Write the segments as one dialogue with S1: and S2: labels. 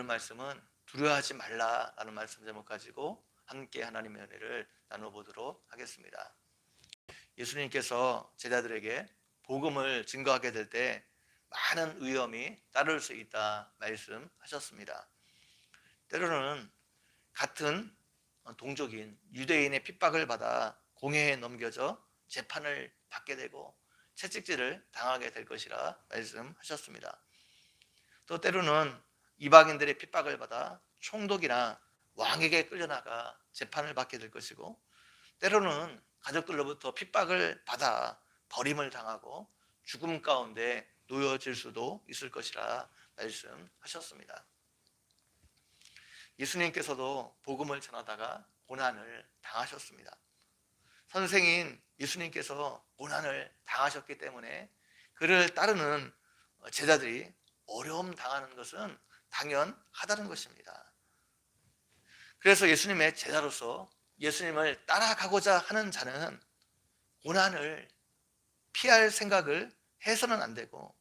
S1: 말씀은 두려워하지 말라라는 말씀 제목 가지고 함께 하나님의 은혜를 나눠보도록 하겠습니다. 예수님께서 제자들에게 복음을 증거하게 될 때 많은 위험이 따를 수 있다 말씀하셨습니다. 때로는 같은 동족인 유대인의 핍박을 받아 공회에 넘겨져 재판을 받게 되고 채찍질을 당하게 될 것이라 말씀하셨습니다. 또 때로는 이방인들의 핍박을 받아 총독이나 왕에게 끌려나가 재판을 받게 될 것이고, 때로는 가족들로부터 핍박을 받아 버림을 당하고 죽음 가운데 놓여질 수도 있을 것이라 말씀하셨습니다. 예수님께서도 복음을 전하다가 고난을 당하셨습니다. 선생인 예수님께서 고난을 당하셨기 때문에 그를 따르는 제자들이 어려움 당하는 것은 당연하다는 것입니다. 그래서 예수님의 제자로서 예수님을 따라가고자 하는 자는 고난을 피할 생각을 해서는 안 되고,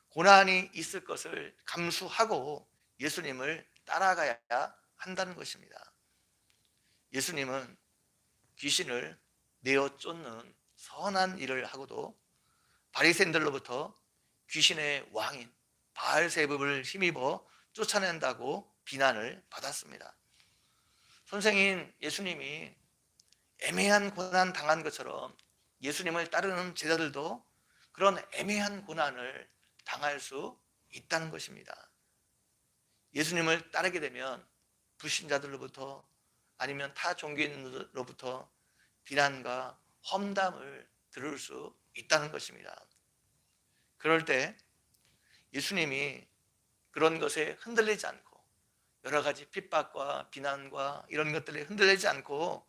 S1: 고난이 있을 것을 감수하고 예수님을 따라가야 한다는 것입니다. 예수님은 귀신을 내어 쫓는 선한 일을 하고도 바리새인들로부터 귀신의 왕인 바알세불을 힘입어 쫓아낸다고 비난을 받았습니다. 선생인 예수님이 애매한 고난 당한 것처럼 예수님을 따르는 제자들도 그런 애매한 고난을 당할 수 있다는 것입니다. 예수님을 따르게 되면 불신자들로부터 아니면 타 종교인으로부터 비난과 험담을 들을 수 있다는 것입니다. 그럴 때 예수님이 그런 것에 흔들리지 않고, 여러 가지 핍박과 비난과 이런 것들에 흔들리지 않고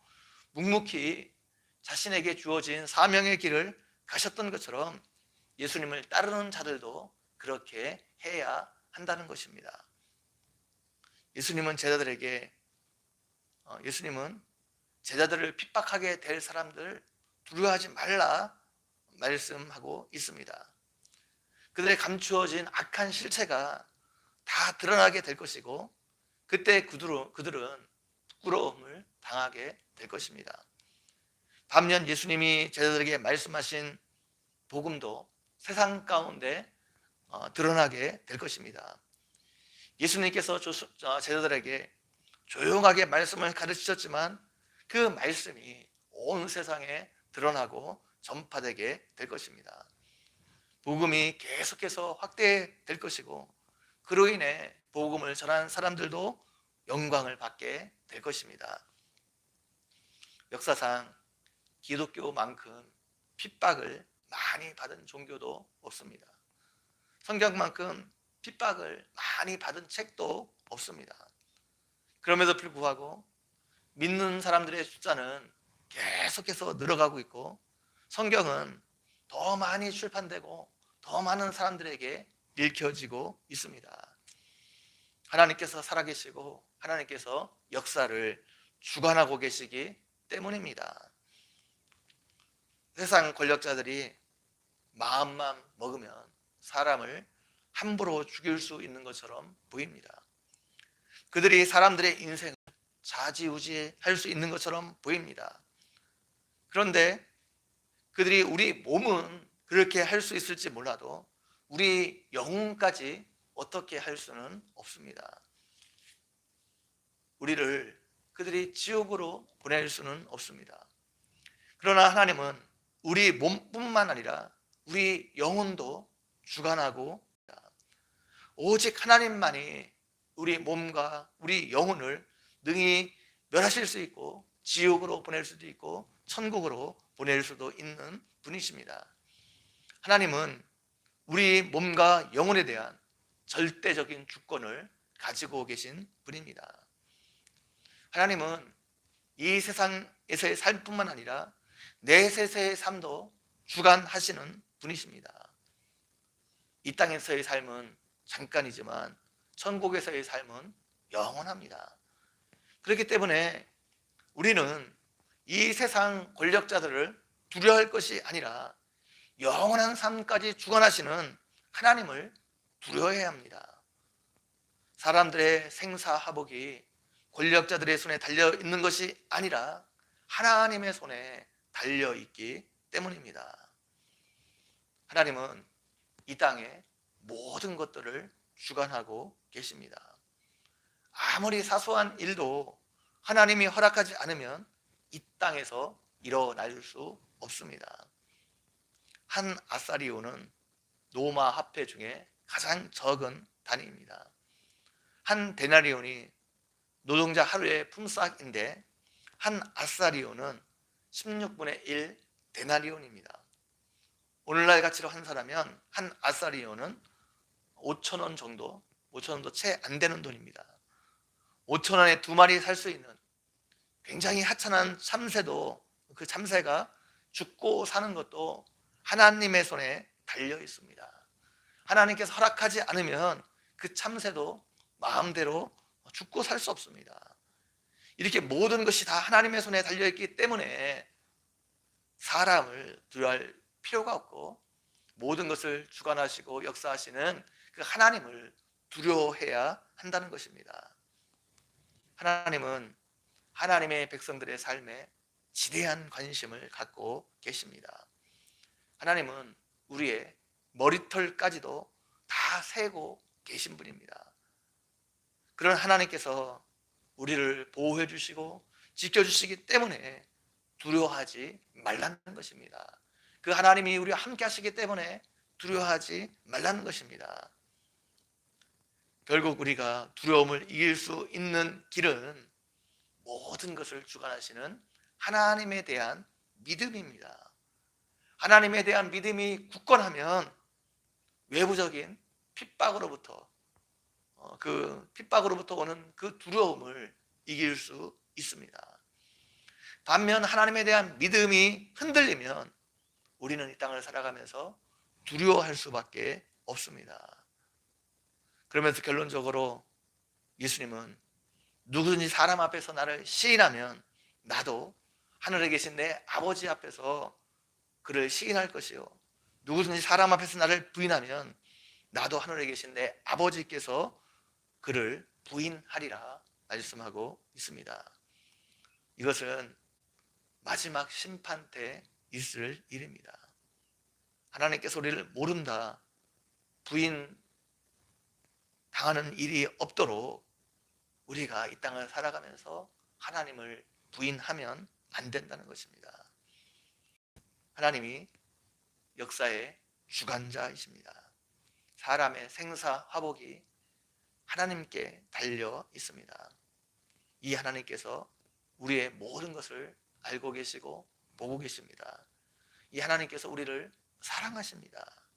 S1: 묵묵히 자신에게 주어진 사명의 길을 가셨던 것처럼 예수님을 따르는 자들도 그렇게 해야 한다는 것입니다. 예수님은 제자들을 핍박하게 될 사람들 두려워하지 말라 말씀하고 있습니다. 그들의 감추어진 악한 실체가 다 드러나게 될 것이고, 그때 그들은 부끄러움을 당하게 될 것입니다. 반면 예수님이 제자들에게 말씀하신 복음도 세상 가운데 드러나게 될 것입니다. 예수님께서 제자들에게 조용하게 말씀을 가르치셨지만 그 말씀이 온 세상에 드러나고 전파되게 될 것입니다. 복음이 계속해서 확대될 것이고, 그로 인해 복음을 전한 사람들도 영광을 받게 될 것입니다. 역사상 기독교만큼 핍박을 많이 받은 종교도 없습니다. 성경만큼 핍박을 많이 받은 책도 없습니다. 그럼에도 불구하고 믿는 사람들의 숫자는 계속해서 늘어가고 있고, 성경은 더 많이 출판되고 더 많은 사람들에게 읽혀지고 있습니다. 하나님께서 살아계시고 하나님께서 역사를 주관하고 계시기 때문입니다. 세상 권력자들이 마음만 먹으면 사람을 함부로 죽일 수 있는 것처럼 보입니다. 그들이 사람들의 인생을 좌지우지할 수 있는 것처럼 보입니다. 그런데 그들이 우리 몸은 그렇게 할 수 있을지 몰라도 우리 영혼까지 어떻게 할 수는 없습니다. 우리를 그들이 지옥으로 보낼 수는 없습니다. 그러나 하나님은 우리 몸뿐만 아니라 우리 영혼도 주관하고, 오직 하나님만이 우리 몸과 우리 영혼을 능히 멸하실 수 있고 지옥으로 보낼 수도 있고 천국으로 보낼 수도 있는 분이십니다. 하나님은 우리 몸과 영혼에 대한 절대적인 주권을 가지고 계신 분입니다. 하나님은 이 세상에서의 삶뿐만 아니라 내세세의 삶도 주관하시는 분이십니다. 이 땅에서의 삶은 잠깐이지만 천국에서의 삶은 영원합니다. 그렇기 때문에 우리는 이 세상 권력자들을 두려워할 것이 아니라 영원한 삶까지 주관하시는 하나님을 두려워해야 합니다. 사람들의 생사화복이 권력자들의 손에 달려 있는 것이 아니라 하나님의 손에 달려 있기 때문입니다. 하나님은 이 땅의 모든 것들을 주관하고 계십니다. 아무리 사소한 일도 하나님이 허락하지 않으면 이 땅에서 일어날 수 없습니다. 한 아사리온은 로마 화폐 중에 가장 적은 단위입니다. 한 데나리온이 노동자 하루의 품삯인데 한 아사리온은 16분의 1 데나리온입니다. 오늘날 가치로 환산하면 한 아사리온은 5,000원 정도, 5,000원도 채 안 되는 돈입니다. 5,000원에 2마리 살 수 있는 굉장히 하찮은 참새도, 그 참새가 죽고 사는 것도 하나님의 손에 달려 있습니다. 하나님께서 허락하지 않으면 그 참새도 마음대로 죽고 살 수 없습니다. 이렇게 모든 것이 다 하나님의 손에 달려 있기 때문에 사람을 두려워할 필요가 없고, 모든 것을 주관하시고 역사하시는 그 하나님을 두려워해야 한다는 것입니다. 하나님은 하나님의 백성들의 삶에 지대한 관심을 갖고 계십니다. 하나님은 우리의 머리털까지도 다 세고 계신 분입니다. 그런 하나님께서 우리를 보호해 주시고 지켜주시기 때문에 두려워하지 말라는 것입니다. 그 하나님이 우리와 함께 하시기 때문에 두려워하지 말라는 것입니다. 결국 우리가 두려움을 이길 수 있는 길은 모든 것을 주관하시는 하나님에 대한 믿음입니다. 하나님에 대한 믿음이 굳건하면 외부적인 핍박으로부터 오는 그 두려움을 이길 수 있습니다. 반면 하나님에 대한 믿음이 흔들리면 우리는 이 땅을 살아가면서 두려워할 수밖에 없습니다. 그러면서 결론적으로 예수님은 누구든지 사람 앞에서 나를 시인하면 나도 하늘에 계신 내 아버지 앞에서 그를 시인할 것이요, 누구든지 사람 앞에서 나를 부인하면 나도 하늘에 계신 내 아버지께서 그를 부인하리라 말씀하고 있습니다. 이것은 마지막 심판 때 있을 일입니다. 하나님께서 우리를 모른다, 부인 당하는 일이 없도록 우리가 이 땅을 살아가면서 하나님을 부인하면 안 된다는 것입니다. 하나님이 역사의 주관자이십니다. 사람의 생사화복이 하나님께 달려 있습니다. 이 하나님께서 우리의 모든 것을 알고 계시고 보고 계십니다. 이 하나님께서 우리를 사랑하십니다.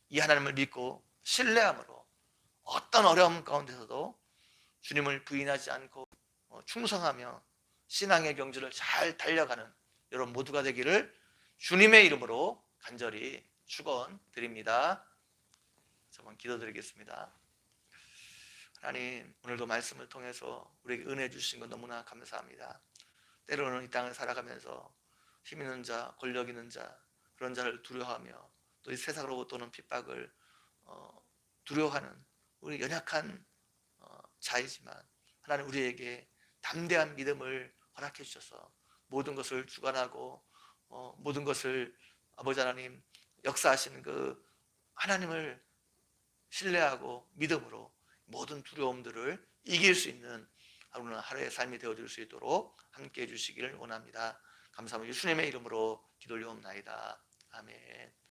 S1: 이 하나님을 믿고 신뢰함으로 어떤 어려움 가운데서도 주님을 부인하지 않고 충성하며 신앙의 경주를 잘 달려가는 여러분 모두가 되기를 주님의 이름으로 간절히 축원드립니다. 한번 기도드리겠습니다. 하나님, 오늘도 말씀을 통해서 우리에게 은혜 주신 것 너무나 감사합니다. 때로는 이 땅을 살아가면서 힘 있는 자, 권력 있는 자, 그런 자를 두려워하며 또 이 세상으로부터 오는 핍박을 두려워하는 우리 연약한 자이지만 하나님, 우리에게 담대한 믿음을 허락해 주셔서 모든 것을 주관하고 모든 것을 아버지 하나님 역사하시는 그 하나님을 신뢰하고 믿음으로 모든 두려움들을 이길 수 있는 하루의 삶이 되어줄 수 있도록 함께해 주시기를 원합니다. 감사합니다. 예수님의 이름으로 기도 올려옵나이다. 아멘.